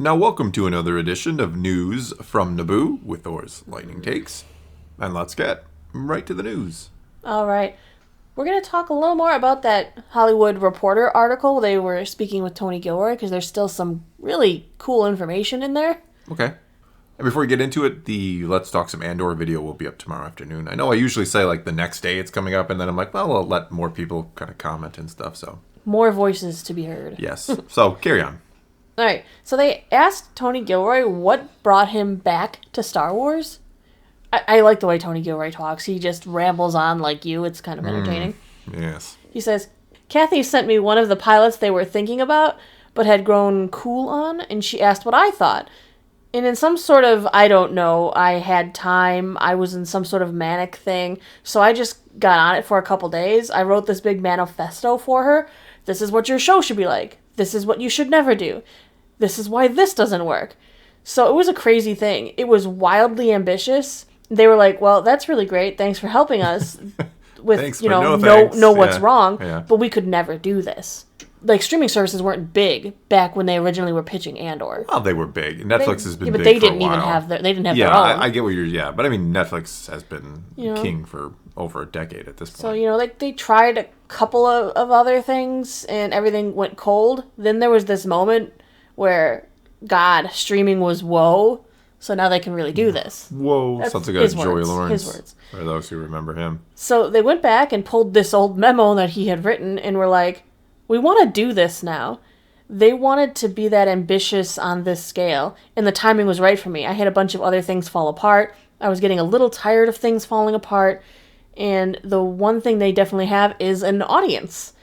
Now, welcome to another edition of News from Naboo with Thor's Lightning Takes. And let's get right to the news. All right. We're going to talk a little more about that Hollywood Reporter article. They were speaking with Tony Gilroy because there's still some really cool information in there. Okay. And before we get into it, the Let's Talk Some Andor video will be up tomorrow afternoon. I know I usually say like the next day it's coming up, and then I'm like, well, I'll let more people kind of comment and stuff, so. More voices to be heard. Yes. So, carry on. All right. So they asked Tony Gilroy what brought him back to Star Wars. I like the way Tony Gilroy talks. He just rambles on like you. It's kind of entertaining. Yes. He says, Kathy sent me one of the pilots they were thinking about, but had grown cool on, and she asked what I thought. And in some sort of, I don't know, I had time, I was in some sort of manic thing, so I just got on it for a couple days. I wrote this big manifesto for her. This is what your show should be like. This is what you should never do. This is why this doesn't work. So it was a crazy thing. It was wildly ambitious. They were like, well, that's really great. Thanks for helping us with, Thanks, know what's wrong. Yeah. But we could never do this. Like, streaming services weren't big back when they originally were pitching Andor. Well, they were big. Netflix has been big for a while. But they didn't even have their own. I get what you're, but I mean, Netflix has been king for over a decade at this point. So, they tried a couple of other things and everything went cold. Then there was this moment where, God, streaming was whoa. So now they can really do this. Whoa. Sounds like a Joey Lawrence. His words. For those who remember him. So they went back and pulled this old memo that he had written and were like, we want to do this now. They wanted to be that ambitious on this scale, and the timing was right for me. I had a bunch of other things fall apart. I was getting a little tired of things falling apart, and the one thing they definitely have is an audience.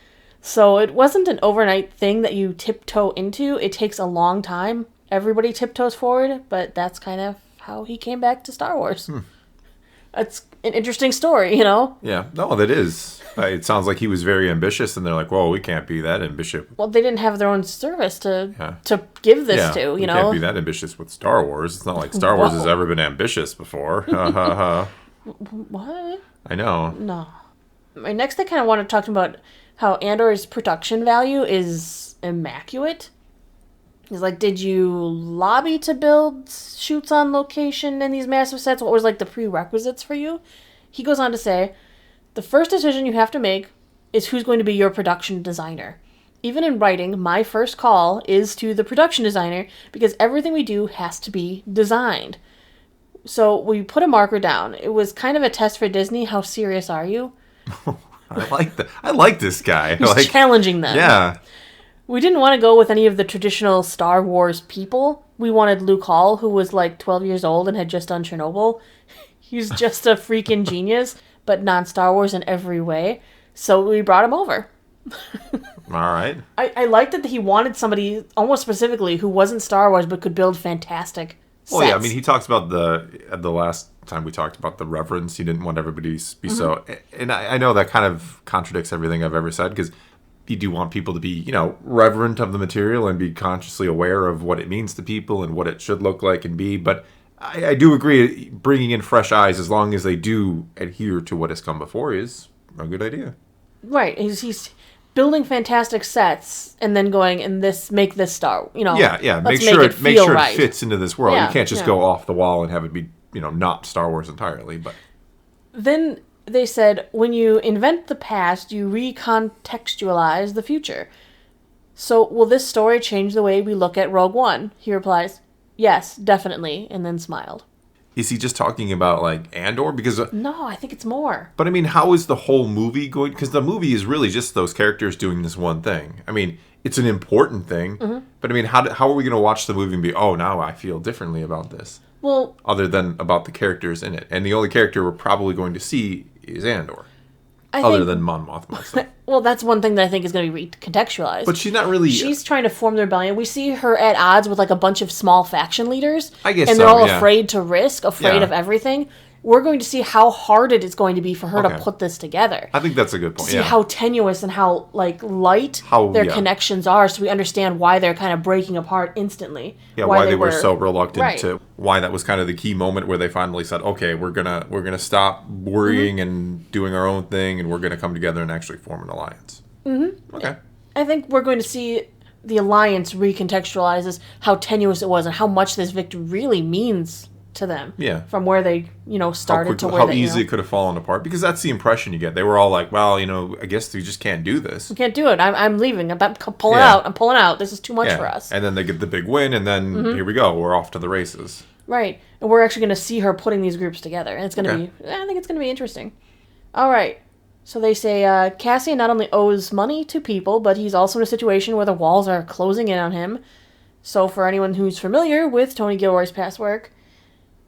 So it wasn't an overnight thing that you tiptoe into. It takes a long time. Everybody tiptoes forward, but that's kind of how he came back to Star Wars. It's an interesting story, Yeah, no, that is. It sounds like he was very ambitious, and they're like, "Whoa, we can't be that ambitious." Well, they didn't have their own service to give this to, We can't be that ambitious with Star Wars. It's not like Star Wars has ever been ambitious before. What? I know. No. Next, they kind of want to talk about how Andor's production value is immaculate. He's like, did you lobby to build shoots on location in these massive sets? What was like the prerequisites for you? He goes on to say, the first decision you have to make is who's going to be your production designer. Even in writing, my first call is to the production designer because everything we do has to be designed. So we put a marker down. It was kind of a test for Disney. How serious are you? I like that. I like this guy. He's challenging them. Yeah. We didn't want to go with any of the traditional Star Wars people. We wanted Luke Hall, who was like 12 years old and had just done Chernobyl. He's just a freaking genius, but non-Star Wars in every way. So we brought him over. All right. I liked that he wanted somebody, almost specifically, who wasn't Star Wars but could build fantastic sets. Well, yeah, I mean, he talks about the last time we talked about the reverence. He didn't want everybody to be so... And I know that kind of contradicts everything I've ever said, because you do want people to be, reverent of the material and be consciously aware of what it means to people and what it should look like and be. But I do agree, bringing in fresh eyes, as long as they do adhere to what has come before, is a good idea. Right. He's building fantastic sets and then going, and make this Star, Yeah. Make sure it right. fits into this world. Yeah, you can't just go off the wall and have it be, not Star Wars entirely. But then they said, when you invent the past, you recontextualize the future. So will this story change the way we look at Rogue One? He replies, yes, definitely, and then smiled. Is he just talking about, like, Andor? Because no, I think it's more. But, I mean, how is the whole movie going? Because the movie is really just those characters doing this one thing. I mean, it's an important thing. But, I mean, how are we going to watch the movie and be, oh, now I feel differently about this? Well, other than about the characters in it. And the only character we're probably going to see is Andor. Other than Mon Mothma. So. Well, that's one thing that I think is going to be recontextualized. But she's not really... She's trying to form the rebellion. We see her at odds with like a bunch of small faction leaders. I guess and they're all afraid to risk, afraid of everything. We're going to see how hard it is going to be for her to put this together. I think that's a good point. See how tenuous and how light their connections are, so we understand why they're kind of breaking apart instantly. Yeah, why they were so reluctant to. Why that was kind of the key moment where they finally said, "Okay, we're gonna stop worrying and doing our own thing, and we're gonna come together and actually form an alliance." Okay. I think we're going to see the Alliance recontextualizes how tenuous it was and how much this victory really means to them. Yeah. From where they, started to where how they, easy it could have fallen apart. Because that's the impression you get. They were all like, well, I guess we just can't do this. We can't do it. I'm leaving. I'm pulling out. I'm pulling out. This is too much for us. And then they get the big win, and then here we go. We're off to the races. Right. And we're actually going to see her putting these groups together. And it's going to be, I think it's going to be interesting. All right. So they say Cassian not only owes money to people, but he's also in a situation where the walls are closing in on him. So for anyone who's familiar with Tony Gilroy's past work,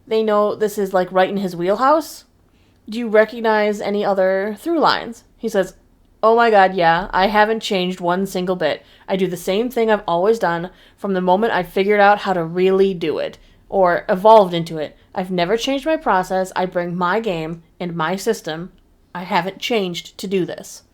they know this is like right in his wheelhouse. Do you recognize any other through lines? He says, oh my god, yeah, I haven't changed one single bit. I do the same thing I've always done from the moment I figured out how to really do it, or evolved into it. I've never changed my process. I bring my game and my system. I haven't changed to do this.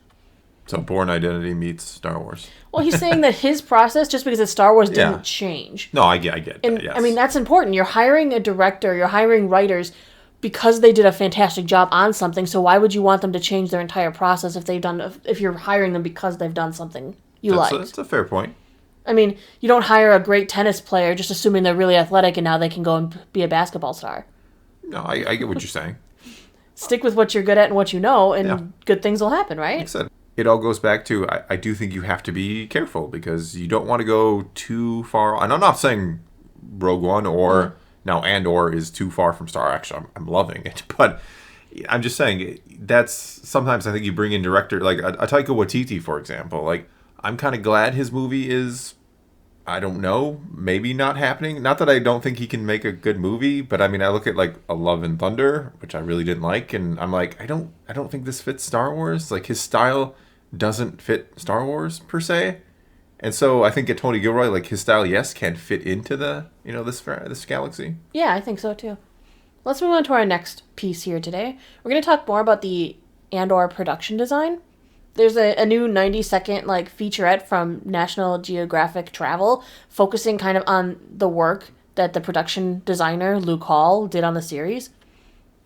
So Bourne Identity meets Star Wars. Well, he's saying that his process, just because it's Star Wars, didn't change. No, I get and, that, yes. I mean, that's important. You're hiring a director, you're hiring writers because they did a fantastic job on something, so why would you want them to change their entire process if you're hiring them because they've done something you liked? That's a fair point. I mean, you don't hire a great tennis player just assuming they're really athletic and now they can go and be a basketball star. No, I get what you're saying. Stick with what you're good at and what you know, and good things will happen, right? Like I said, it all goes back to, I do think you have to be careful because you don't want to go too far. And I'm not saying Rogue One or now Andor is too far from Star. Actually, I'm loving it. But I'm just saying, that's sometimes I think you bring in director, like a Taika Waititi, for example. Like, I'm kind of glad his movie is, I don't know, maybe not happening. Not that I don't think he can make a good movie, but I mean, I look at like A Love and Thunder, which I really didn't like, and I'm like, I don't think this fits Star Wars. Like, his style doesn't fit Star Wars per se. And so I think at Tony Gilroy, like, his style, yes, can fit into the, this galaxy. Yeah, I think so too. Let's move on to our next piece here today. We're going to talk more about the Andor production design. There's a new 90-second featurette from National Geographic Travel focusing kind of on the work that the production designer, Luke Hall, did on the series.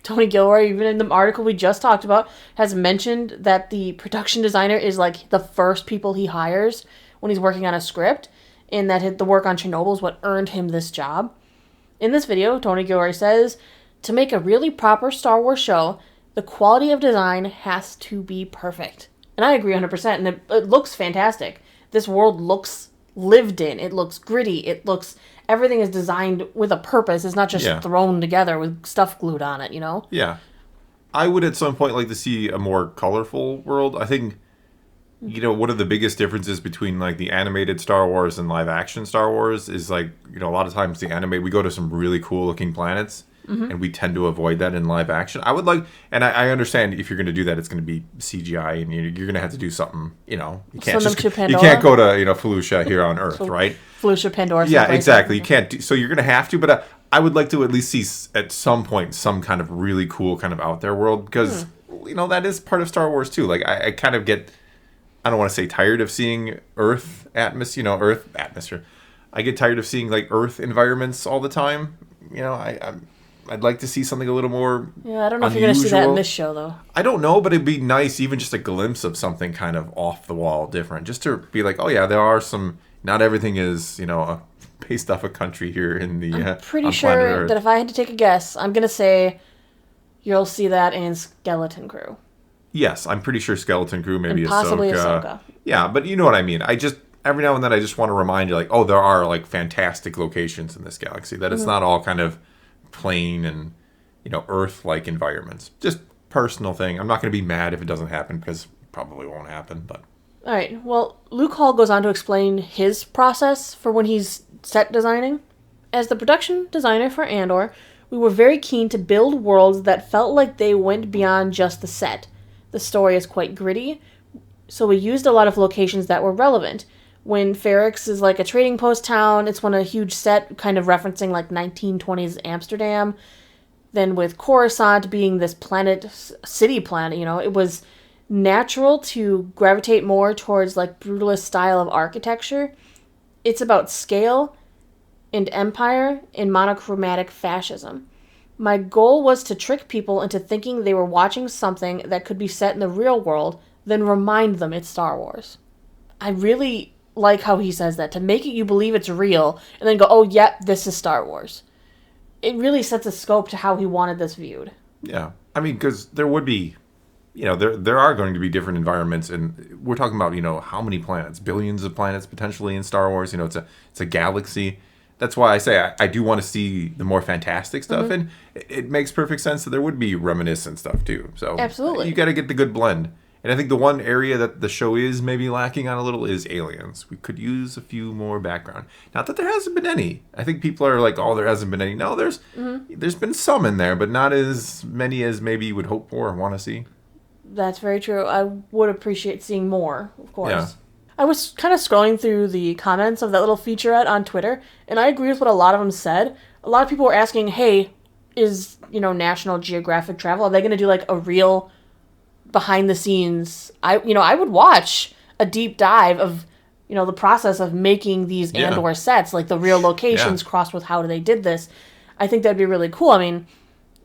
Tony Gilroy, even in the article we just talked about, has mentioned that the production designer is the first people he hires when he's working on a script, and that the work on Chernobyl is what earned him this job. In this video, Tony Gilroy says, to make a really proper Star Wars show, the quality of design has to be perfect. And I agree 100%, and it looks fantastic. This world looks lived in. It looks gritty. Everything is designed with a purpose. It's not just thrown together with stuff glued on it, Yeah. I would at some point like to see a more colorful world. I think, one of the biggest differences between the animated Star Wars and live action Star Wars is a lot of times we go to some really cool looking planets. Mm-hmm. And we tend to avoid that in live action. I would and I understand if you're going to do that, it's going to be CGI, and you're going to have to do something. You can't go to Felucia here on Earth, right? Felucia, Pandora. Yeah, exactly. You can't. So you're going to have to. But I would like to at least see at some point some kind of really cool kind of out there world because that is part of Star Wars too. I kind of get. I don't want to say tired of seeing Earth atmosphere. I get tired of seeing Earth environments all the time. I'd like to see something a little more Yeah, I don't know if you're going to see that in this show, though. I don't know, but it'd be nice, even just a glimpse of something kind of off the wall different. Just to be oh yeah, there are some, not everything is, based off a country here in the I'm pretty sure that if I had to take a guess, I'm going to say you'll see that in Skeleton Crew. Yes, I'm pretty sure Skeleton Crew, maybe and possibly Ahsoka. Yeah, but you know what I mean. Every now and then I just want to remind you, there are, fantastic locations in this galaxy. That it's not all kind of plain and Earth-like environments. Just personal thing. I'm not going to be mad if it doesn't happen because it probably won't happen. But all right. Well, Luke Hall goes on to explain his process for when he's set designing. As the production designer for Andor, we were very keen to build worlds that felt like they went beyond just the set. The story is quite gritty, so we used a lot of locations that were relevant. When Ferrix is a trading post town, it's on a huge set, kind of referencing 1920s Amsterdam. Then with Coruscant being this city planet, it was natural to gravitate more towards brutalist style of architecture. It's about scale and empire and monochromatic fascism. My goal was to trick people into thinking they were watching something that could be set in the real world, then remind them it's Star Wars. I really like how he says that, to make it you believe it's real, and then go, oh, yep, this is Star Wars. It really sets a scope to how he wanted this viewed. Yeah. I mean, because there would be, there are going to be different environments, and we're talking about, how many planets, billions of planets potentially in Star Wars. It's a galaxy. That's why I say I do want to see the more fantastic stuff, and it makes perfect sense that there would be reminiscent stuff too. So absolutely, you got to get the good blend. And I think the one area that the show is maybe lacking on a little is aliens. We could use a few more background. Not that there hasn't been any. I think people are like, oh, there hasn't been any. No, there's been some in there, but not as many as maybe you would hope for or want to see. That's very true. I would appreciate seeing more, of course. Yeah. I was kind of scrolling through the comments of that little featurette on Twitter, and I agree with what a lot of them said. A lot of people were asking, hey, is, National Geographic Travel, are they going to do like a real behind the scenes? I would watch a deep dive of, the process of making these Andor sets, like the real locations crossed with how they did this. I think that'd be really cool. I mean,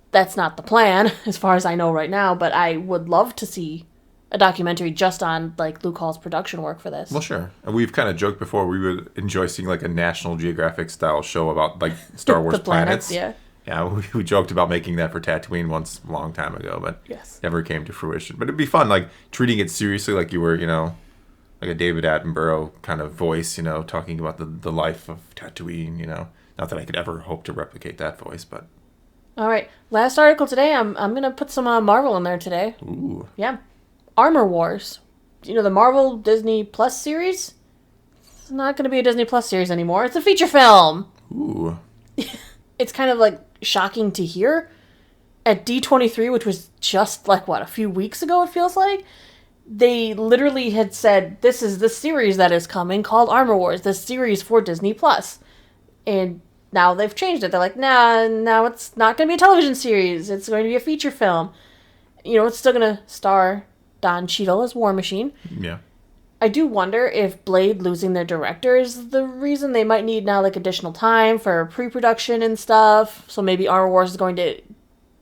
that's not the plan as far as I know right now, but I would love to see a documentary just on like Luke Hall's production work for this. Well, sure. And we've kind of joked before we would enjoy seeing like a National Geographic style show about like Star Wars the planets. Yeah. Yeah, we joked about making that for Tatooine once a long time ago, but yes, never came to fruition. But it'd be fun, like treating it seriously, like you were, like a David Attenborough kind of voice, talking about the life of Tatooine. Not that I could ever hope to replicate that voice, but. All right, last article today. I'm gonna put some Marvel in there today. Ooh. Yeah. Armor Wars. The Marvel Disney Plus series? It's not going to be a Disney Plus series anymore. It's a feature film. Ooh. It's kind of like shocking to hear. At D23, which was just like, a few weeks ago, it feels like, they literally had said, this is the series that is coming called Armor Wars, this series for Disney Plus. And now they've changed it. They're like, nah, now it's not going to be a television series. It's going to be a feature film. It's still going to star Don Cheadle as War Machine. Yeah. I do wonder if Blade losing their director is the reason they might need now like additional time for pre-production and stuff. So maybe Armor Wars is going to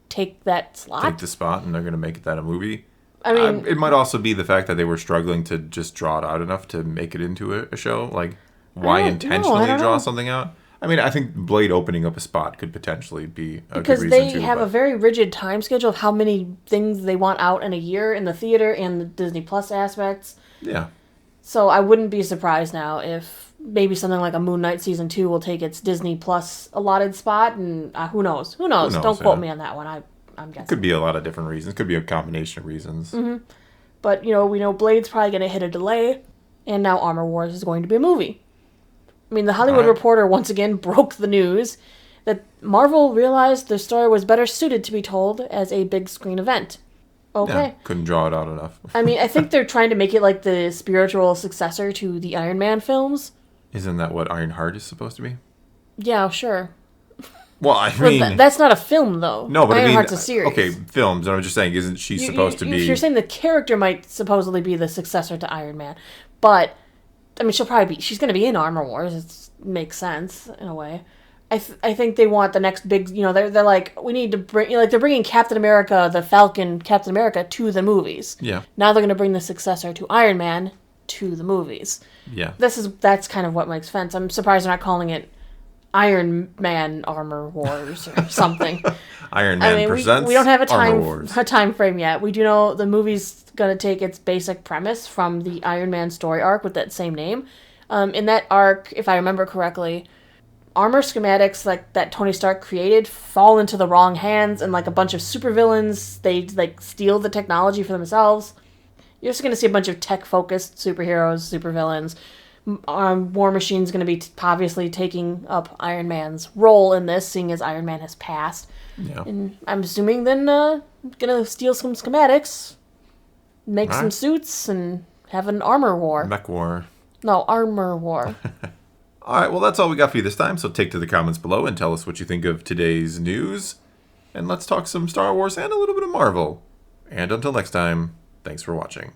take that slot. Take the spot, and they're going to make that a movie. I mean, it might also be the fact that they were struggling to just draw it out enough to make it into a show. Like, why intentionally draw something out? I mean, I think Blade opening up a spot could potentially be a good reason because they have a very rigid time schedule of how many things they want out in a year in the theater and the Disney Plus aspects. Yeah. So I wouldn't be surprised now if maybe something like a Moon Knight Season 2 will take its Disney Plus allotted spot, and who knows? Who knows? Don't quote me on that one. I'm guessing. It could be a lot of different reasons. It could be a combination of reasons. Mm-hmm. But, we know Blade's probably going to hit a delay, and now Armor Wars is going to be a movie. I mean, the Hollywood Reporter once again broke the news that Marvel realized their story was better suited to be told as a big screen event. Okay. Yeah, couldn't draw it out enough. I mean, I think they're trying to make it like the spiritual successor to the Iron Man films. Isn't that what Ironheart is supposed to be? Yeah, sure. Well, I mean... that's not a film, though. No, but Ironheart's a series. Okay, films. I'm just saying, isn't she supposed to be... You're saying the character might supposedly be the successor to Iron Man, but... I mean, she's going to be in Armor Wars. It makes sense, in a way. I think they want the next big, they're like, we need to bring, they're bringing Captain America, the Falcon Captain America, to the movies. Yeah. Now they're going to bring the successor to Iron Man to the movies. Yeah. That's kind of what makes sense. I'm surprised they're not calling it Iron Man Armor Wars or something. Iron Man presents we don't have a time frame yet. We do know the movie's going to take its basic premise from the Iron Man story arc with that same name. In that arc, if I remember correctly, armor schematics like that Tony Stark created fall into the wrong hands, and like a bunch of supervillains, they like steal the technology for themselves. You're just going to see a bunch of tech-focused superheroes, supervillains. War Machine's going to be obviously taking up Iron Man's role in this, seeing as Iron Man has passed. Yeah. And I'm assuming then going to steal some schematics, make some suits, and have an armor war. Mech war. No, armor war. All right, well, that's all we got for you this time, so take to the comments below and tell us what you think of today's news. And let's talk some Star Wars and a little bit of Marvel. And until next time, thanks for watching.